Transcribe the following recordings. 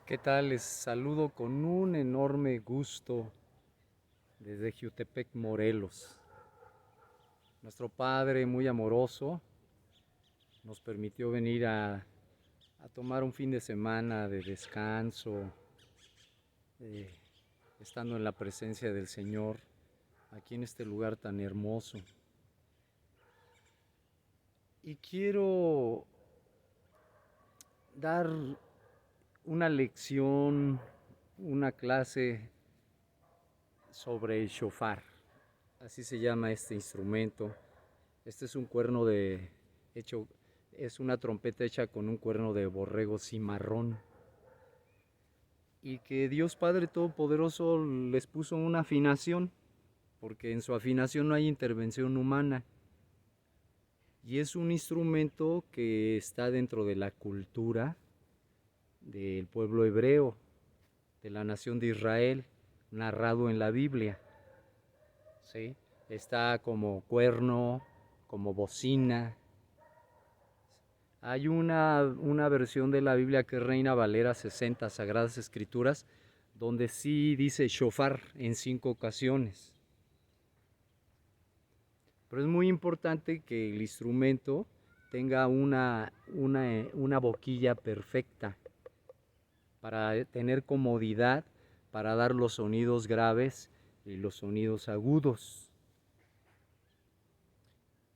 ¿Qué tal? Les saludo con un enorme gusto desde Jiutepec, Morelos. Nuestro Padre, muy amoroso, nos permitió venir a tomar un fin de semana de descanso, eh, estando en la presencia del Señor, aquí en este lugar tan hermoso. Y quiero dar una lección, una clase sobre el shofar. Así se llama este instrumento. Este es un cuerno hecho, es una trompeta hecha con un cuerno de borrego cimarrón. Y que Dios Padre Todopoderoso les puso una afinación, porque en su afinación no hay intervención humana. Y es un instrumento que está dentro de la cultura del pueblo hebreo, de la nación de Israel, narrado en la Biblia. ¿Sí? Está como cuerno, como bocina. Hay una versión de la Biblia que es Reina Valera 60, Sagradas Escrituras, donde sí dice shofar en 5 ocasiones. Pero es muy importante que el instrumento tenga una boquilla perfecta para tener comodidad para dar los sonidos graves y los sonidos agudos.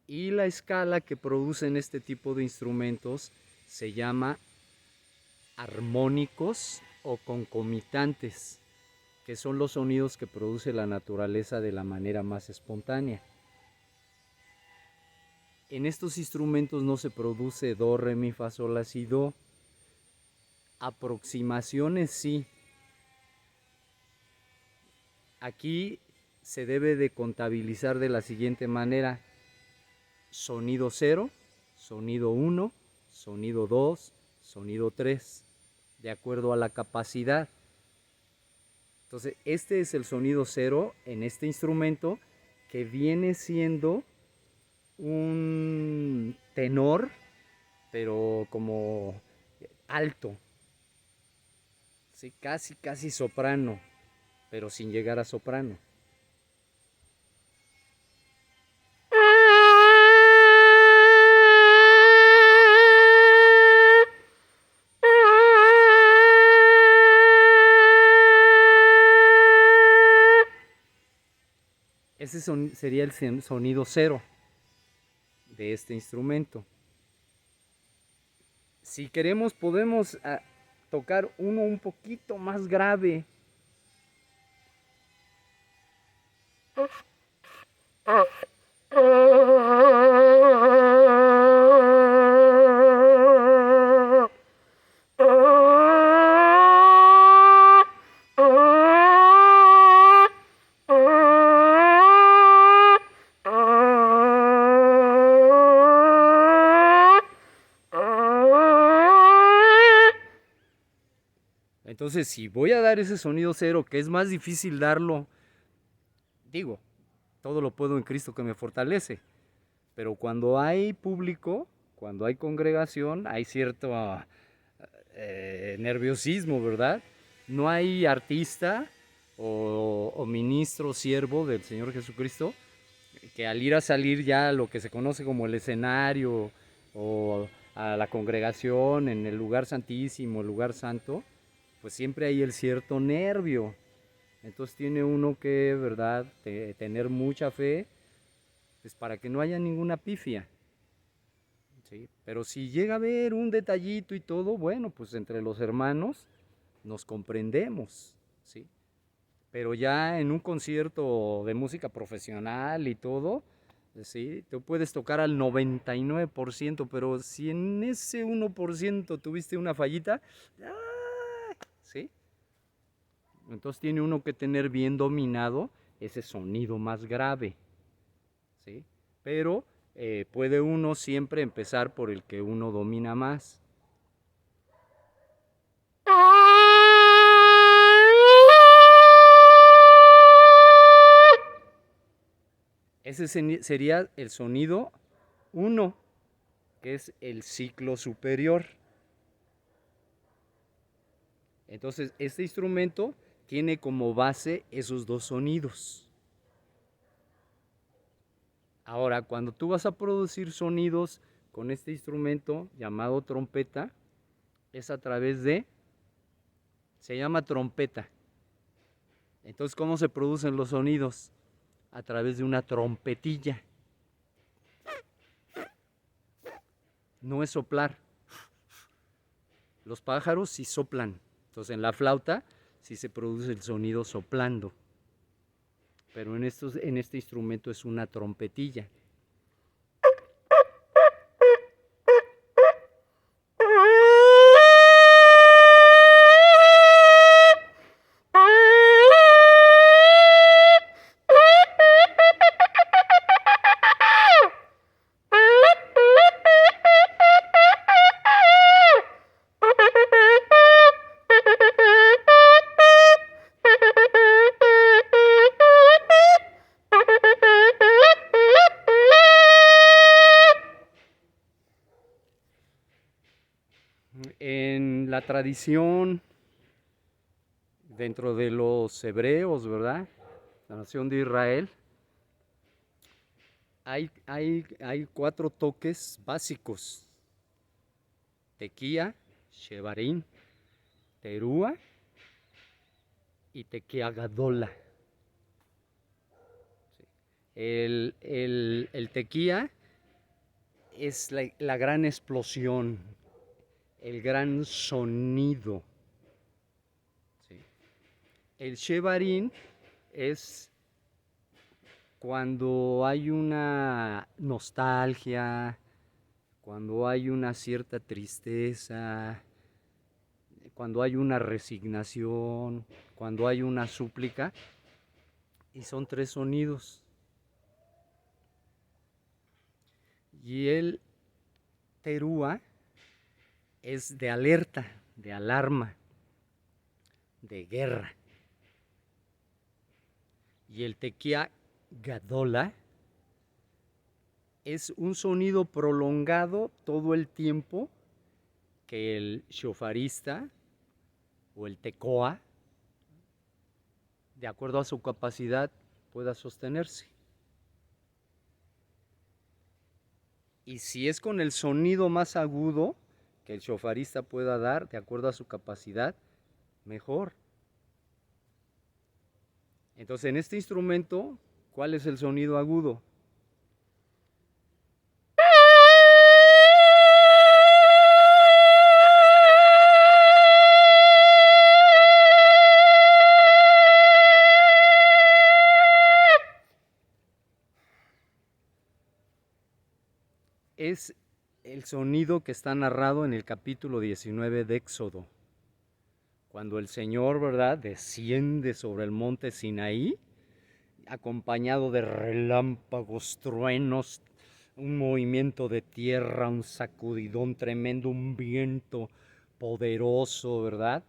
Y la escala que producen este tipo de instrumentos se llama armónicos o concomitantes, que son los sonidos que produce la naturaleza de la manera más espontánea. En estos instrumentos no se produce do, re, mi, fa, sol, la, si, do. Aproximaciones sí. Aquí se debe de contabilizar de la siguiente manera: sonido 0, sonido 1, sonido 2, sonido 3, de acuerdo a la capacidad. Entonces, este es el sonido 0 en este instrumento, que viene siendo un tenor, pero como alto, ¿sí? Casi soprano, pero sin llegar a soprano. Ese sería el sonido 0 de este instrumento. Si queremos podemos tocar uno un poquito más grave. Entonces, si voy a dar ese sonido 0, que es más difícil darlo, digo, todo lo puedo en Cristo que me fortalece. Pero cuando hay público, cuando hay congregación, hay cierto nerviosismo, ¿verdad? No hay artista o ministro, siervo del Señor Jesucristo, que al ir a salir ya a lo que se conoce como el escenario o a la congregación en el lugar santísimo, el lugar santo, pues siempre hay el cierto nervio. Entonces tiene uno que, ¿verdad?, tener mucha fe, pues para que no haya ninguna pifia. ¿Sí? Pero si llega a haber un detallito y todo, bueno, pues entre los hermanos nos comprendemos, ¿sí? Pero ya en un concierto de música profesional y todo, ¿sí? Tú puedes tocar al 99%, pero si en ese 1% tuviste una fallita, ¿sí? Entonces tiene uno que tener bien dominado ese sonido más grave, ¿sí? Pero puede uno siempre empezar por el que uno domina más. Ese sería el sonido 1, que es el ciclo superior. Entonces, este instrumento tiene como base esos dos sonidos. Ahora, cuando tú vas a producir sonidos con este instrumento llamado trompeta, es a través de, se llama trompeta. Entonces, ¿cómo se producen los sonidos? A través de una trompetilla. No es soplar. Los pájaros sí soplan. Entonces, en la flauta sí se produce el sonido soplando. Pero en este instrumento es una trompetilla. En la tradición, dentro de los hebreos, ¿verdad? La nación de Israel, hay 4 toques básicos: tequía, shevarín, terúa y tequía gadola. El tequía es la gran explosión, el gran sonido. ¿Sí? El shevarín es cuando hay una nostalgia, cuando hay una cierta tristeza, cuando hay una resignación, cuando hay una súplica, y son 3 sonidos. Y el terúa es de alerta, de alarma, de guerra. Y el tequía gadola es un sonido prolongado todo el tiempo que el shofarista o el tecoa, de acuerdo a su capacidad, pueda sostenerse. Y si es con el sonido más agudo que el shofarista pueda dar, de acuerdo a su capacidad, mejor. Entonces, en este instrumento, ¿cuál es el sonido agudo? Es el sonido que está narrado en el capítulo 19 de Éxodo, cuando el Señor, ¿verdad?, desciende sobre el monte Sinaí, acompañado de relámpagos, truenos, un movimiento de tierra, un sacudidón tremendo, un viento poderoso, ¿verdad?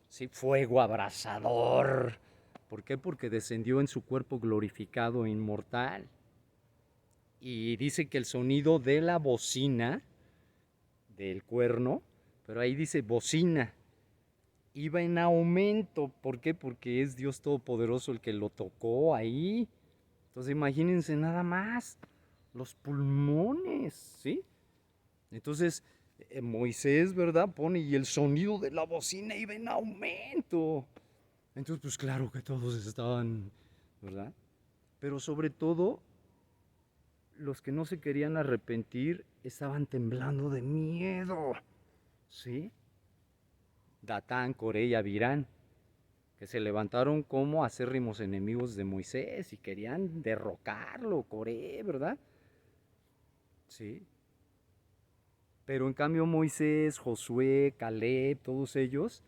Sí, fuego abrasador. ¿Por qué? Porque descendió en su cuerpo glorificado e inmortal. Y dice que el sonido de la bocina, del cuerno, pero ahí dice bocina, iba en aumento. ¿Por qué? Porque es Dios Todopoderoso el que lo tocó ahí. Entonces imagínense nada más, los pulmones, ¿sí? Entonces Moisés, ¿verdad? Pone y el sonido de la bocina iba en aumento. Entonces, pues claro que todos estaban, ¿verdad? Pero sobre todo, los que no se querían arrepentir estaban temblando de miedo, ¿sí? Datán, Coré y Abirán, que se levantaron como acérrimos enemigos de Moisés y querían derrocarlo, Coré, ¿verdad? Sí. Pero en cambio Moisés, Josué, Caleb, todos ellos,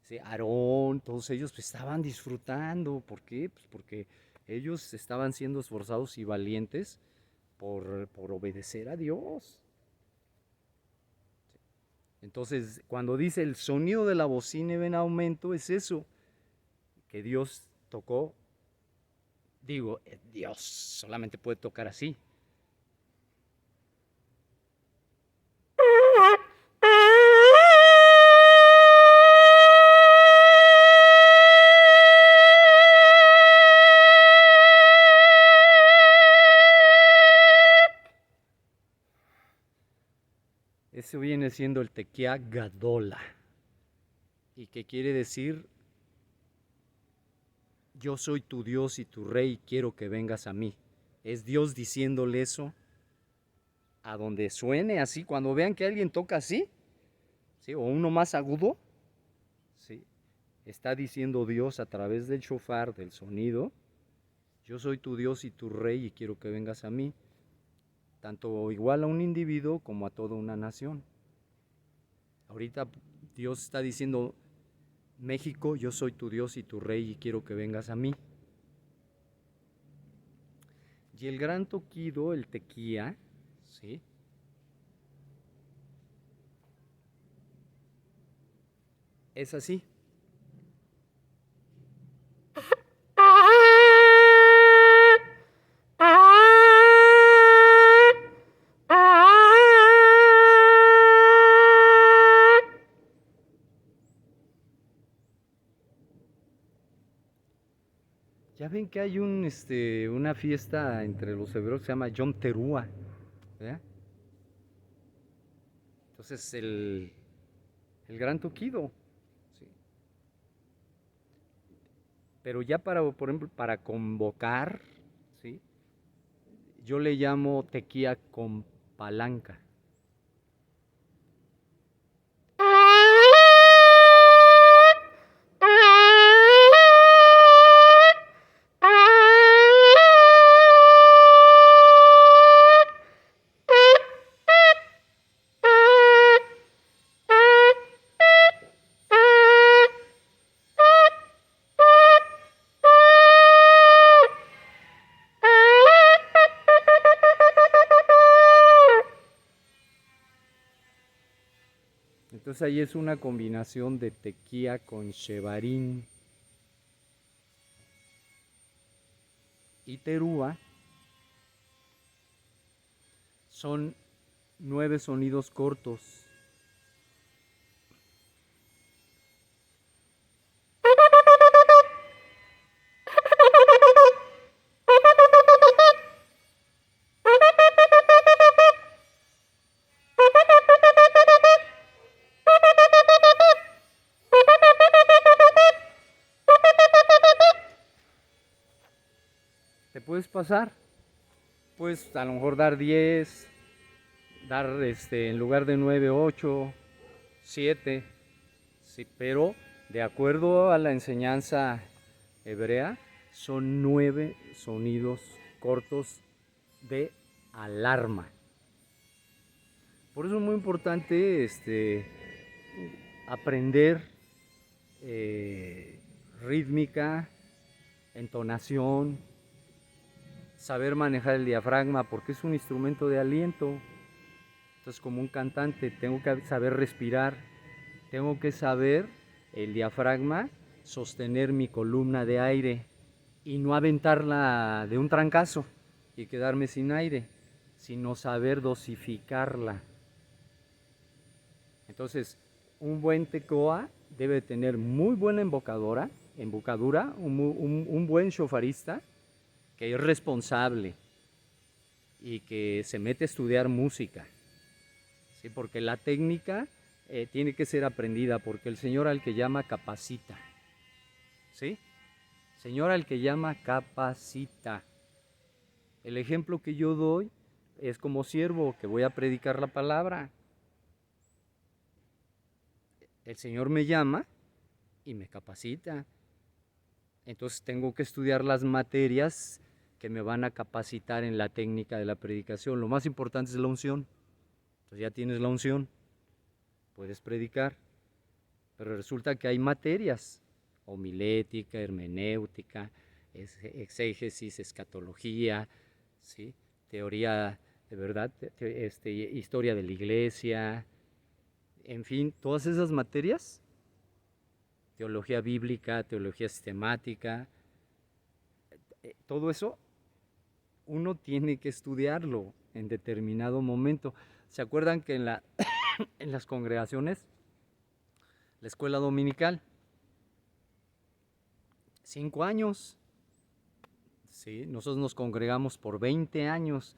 ¿sí? Aarón, todos ellos pues, estaban disfrutando. ¿Por qué? Pues porque ellos estaban siendo esforzados y valientes por obedecer a Dios. Entonces, cuando dice el sonido de la bocina iba en aumento, es eso, que Dios tocó. Digo, Dios solamente puede tocar así. Eso viene siendo el Tequía Gadola, y que quiere decir: yo soy tu Dios y tu Rey, quiero que vengas a mí. Es Dios diciéndole eso a donde suene así. Cuando vean que alguien toca así, ¿sí? O uno más agudo, ¿sí? Está diciendo Dios a través del shofar, del sonido: yo soy tu Dios y tu Rey y quiero que vengas a mí. Tanto igual a un individuo como a toda una nación. Ahorita Dios está diciendo: México, yo soy tu Dios y tu Rey y quiero que vengas a mí. Y el gran toquido, el tequía, ¿sí? Es así. Ya ven que hay una fiesta entre los hebreos que se llama Yom Teruah, ¿verdad? Entonces el gran toquido, ¿sí? Pero ya por ejemplo, para convocar, ¿sí? Yo le llamo tequía con palanca. Entonces ahí es una combinación de tequía con shevarín y terúa. Son 9 sonidos cortos. ¿Te puedes pasar? Puedes a lo mejor dar 10, dar en lugar de 9, 8, 7, sí, pero de acuerdo a la enseñanza hebrea, son 9 sonidos cortos de alarma. Por eso es muy importante aprender rítmica, entonación, saber manejar el diafragma, porque es un instrumento de aliento. Entonces, como un cantante, tengo que saber respirar, tengo que saber el diafragma, sostener mi columna de aire y no aventarla de un trancazo y quedarme sin aire, sino saber dosificarla. Entonces, un buen tecoa debe tener muy buena embocadura, un buen shofarista que es responsable y que se mete a estudiar música, ¿sí? Porque la técnica tiene que ser aprendida, porque el Señor al que llama capacita, ¿sí? Señor al que llama capacita. El ejemplo que yo doy es como siervo que voy a predicar la palabra. El Señor me llama y me capacita. Entonces tengo que estudiar las materias que me van a capacitar en la técnica de la predicación. Lo más importante es la unción. Entonces ya tienes la unción, puedes predicar. Pero resulta que hay materias: homilética, hermenéutica, exégesis, escatología, ¿sí? Teoría de verdad, historia de la iglesia, en fin, todas esas materias, teología bíblica, teología sistemática, todo eso uno tiene que estudiarlo en determinado momento. ¿Se acuerdan que en las congregaciones, la escuela dominical, 5 años, ¿sí? Nosotros nos congregamos por 20 años.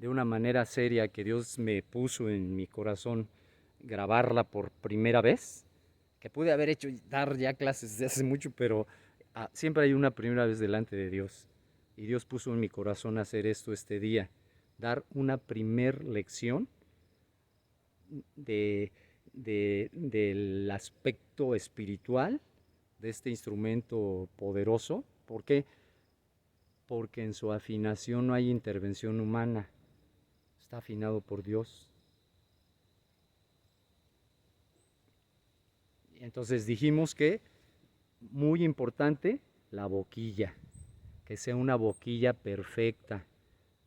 de una manera seria que Dios me puso en mi corazón grabarla por primera vez, que pude haber hecho dar ya clases desde hace mucho, pero siempre hay una primera vez delante de Dios. Y Dios puso en mi corazón hacer esto este día, dar una primer lección del aspecto espiritual de este instrumento poderoso. ¿Por qué? Porque en su afinación no hay intervención humana, está afinado por Dios. Entonces dijimos que, muy importante, la boquilla, que sea una boquilla perfecta,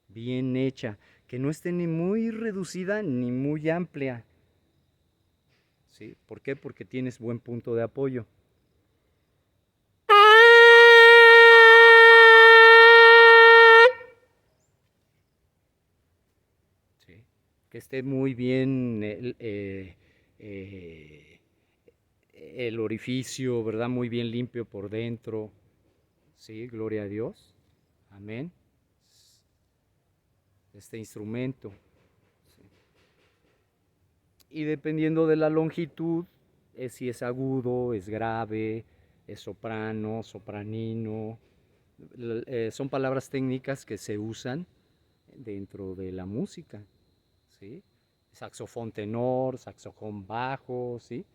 bien hecha, que no esté ni muy reducida ni muy amplia. ¿Sí? ¿Por qué? Porque tienes buen punto de apoyo. ¿Sí? Que esté muy bien el orificio, ¿verdad? Muy bien limpio por dentro. Sí, gloria a Dios. Amén. Este instrumento. Sí. Y dependiendo de la longitud, si es agudo, es grave, es soprano, sopranino. Son palabras técnicas que se usan dentro de la música, ¿sí? Saxofón tenor, saxofón bajo, ¿sí?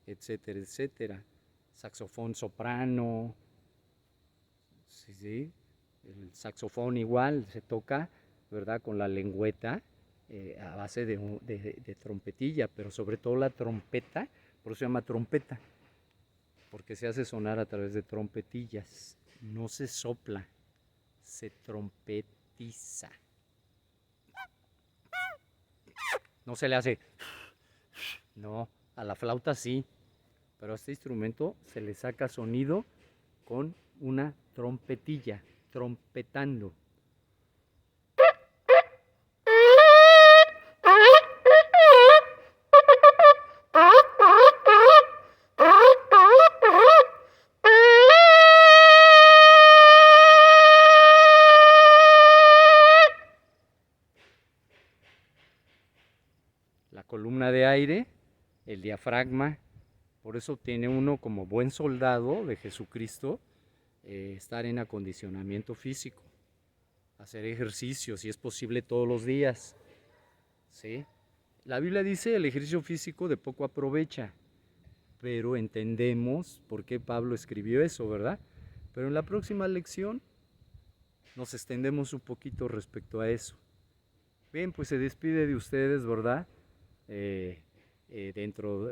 Etcétera, etcétera. Saxofón soprano, ¿sí? ¿Sí? El saxofón igual se toca, ¿verdad? Con la lengüeta a base de trompetilla, pero sobre todo la trompeta, por eso se llama trompeta, porque se hace sonar a través de trompetillas. No se sopla, se trompetiza. No se le hace, no, a la flauta sí, pero a este instrumento se le saca sonido con una trompetilla, trompetando. La columna de aire, el diafragma, por eso tiene uno como buen soldado de Jesucristo, estar en acondicionamiento físico, hacer ejercicio, si es posible todos los días, ¿sí? La Biblia dice el ejercicio físico de poco aprovecha, pero entendemos por qué Pablo escribió eso, ¿verdad? Pero en la próxima lección nos extendemos un poquito respecto a eso. Bien, pues se despide de ustedes, ¿verdad?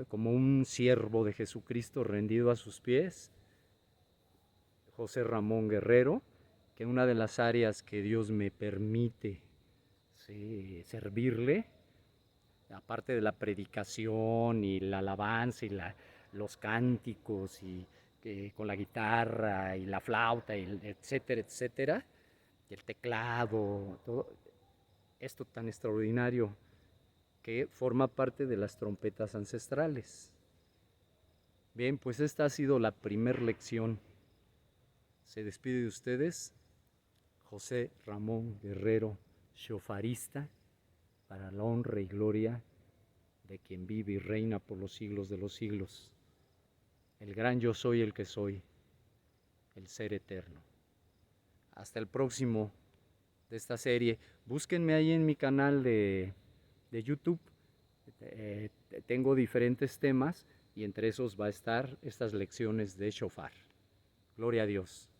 Como un siervo de Jesucristo rendido a sus pies, José Ramón Guerrero, que una de las áreas que Dios me permite, ¿sí?, servirle, aparte de la predicación y la alabanza y los cánticos y con la guitarra y la flauta, y etcétera, etcétera, y el teclado, todo esto tan extraordinario que forma parte de las trompetas ancestrales. Bien, pues esta ha sido la primera lección. Se despide de ustedes José Ramón Guerrero, shofarista, para la honra y gloria de quien vive y reina por los siglos de los siglos. El gran yo soy el que soy, el ser eterno. Hasta el próximo de esta serie. Búsquenme ahí en mi canal de YouTube. Tengo diferentes temas y entre esos va a estar estas lecciones de shofar. Gloria a Dios.